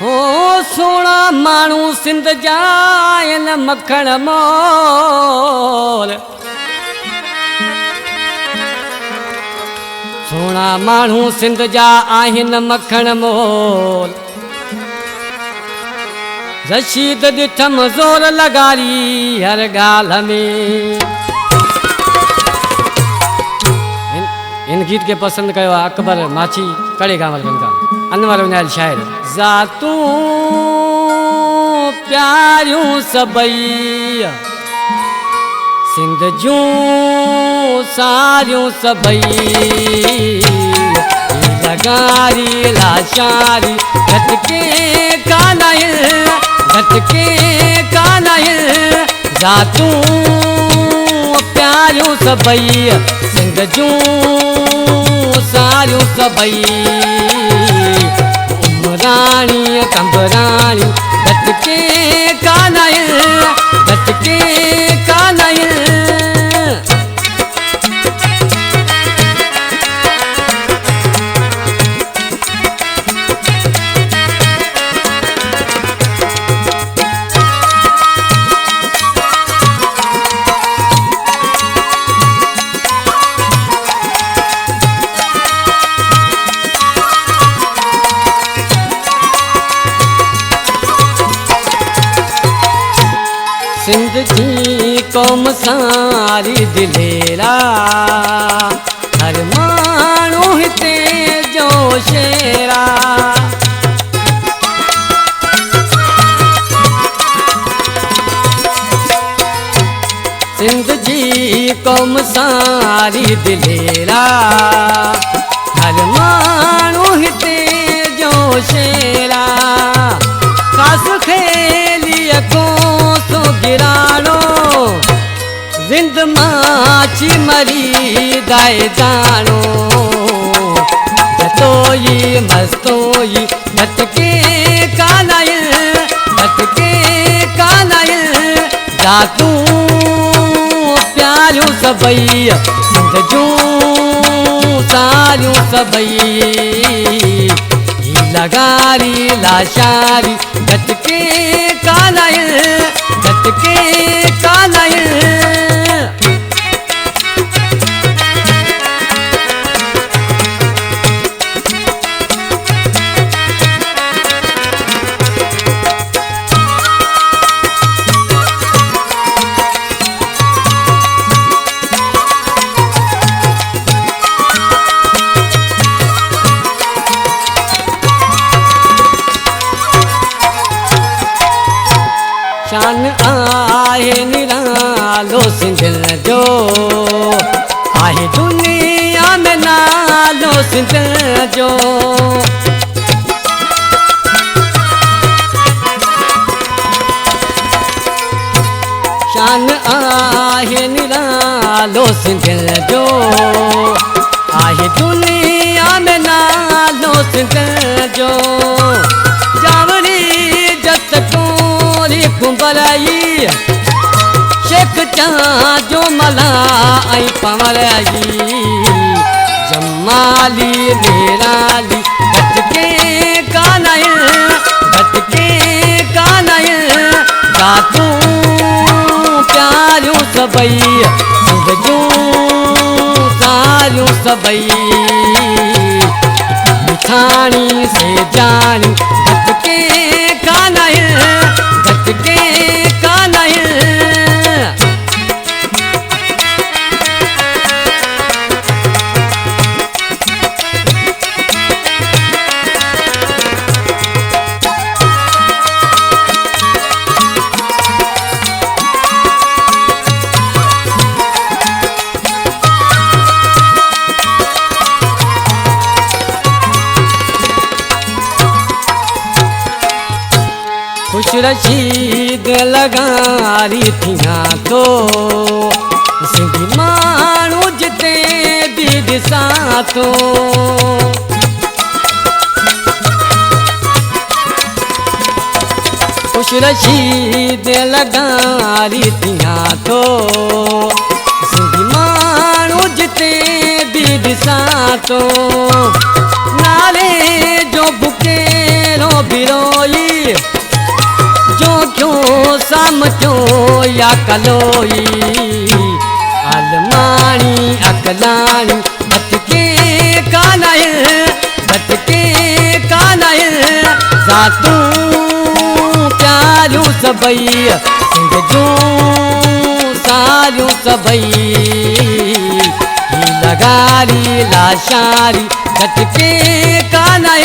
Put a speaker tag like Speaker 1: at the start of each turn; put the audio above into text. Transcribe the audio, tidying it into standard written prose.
Speaker 1: हो सोना मानू सिंध जायन मखण मोल सोना मानू सिंध जा आहिन मखण मोल रशीद ॾिठम ज़ोर लगारी हर गाल में। इन गीत के पसंद कयो अकबर माछी कड़े गांव का अनवर उन्याल शायर ज़ातू प्यारियूं सबई सिंध जूं सारियूं सबई लगारी लाशारी घटके कानाइल ज़ातू प्यारियूं सबई सिंध जूं सारियूं सबई उमराणी कंबराणी घटके कानाइल सिंध की कौम सारी दिलेरा हर मानू हिते जो शेरा सिंध जी कौम सारी दिलेरा हर मानू हिते जो शेरा खास खेली को गिरानो जिंद माची मरी दाए जानो जतोई मस्तोई घटके कानाइल ज़ातू प्यारियूं सबई सिंध जूं सारियूं सबई लगारी लाशारी घटके कानाइल शान आहे निरालो सिंध जो आहे दुनिया में नालो सिंध जो शान आहे निरालो सिंध जो आहे दुनिया में नालो सिंध जो जावरी जत कुंबलाई शेख जो मला आई पवलाई जमाली नेराली घटके कानाइल ज़ातू प्यारियूं सबई सिंध जूं सारियूं सबई मिठाणी से जानी घटके कानाइल खुश रशीद लगारी थिया तो सिंधी मानू जिते भी दिसा तो खुश रशीद लगारी थिया तो सिंधी मानू जिते भी दिसा तो नाले जो बुकेरो बिरोई सामचो या कलोई आलमाणी अकलाणी भटके कानय जातूं प्यारियूं सभई सिंध जूं सारियूं सभई ही लगारी लाशारी घटके कानय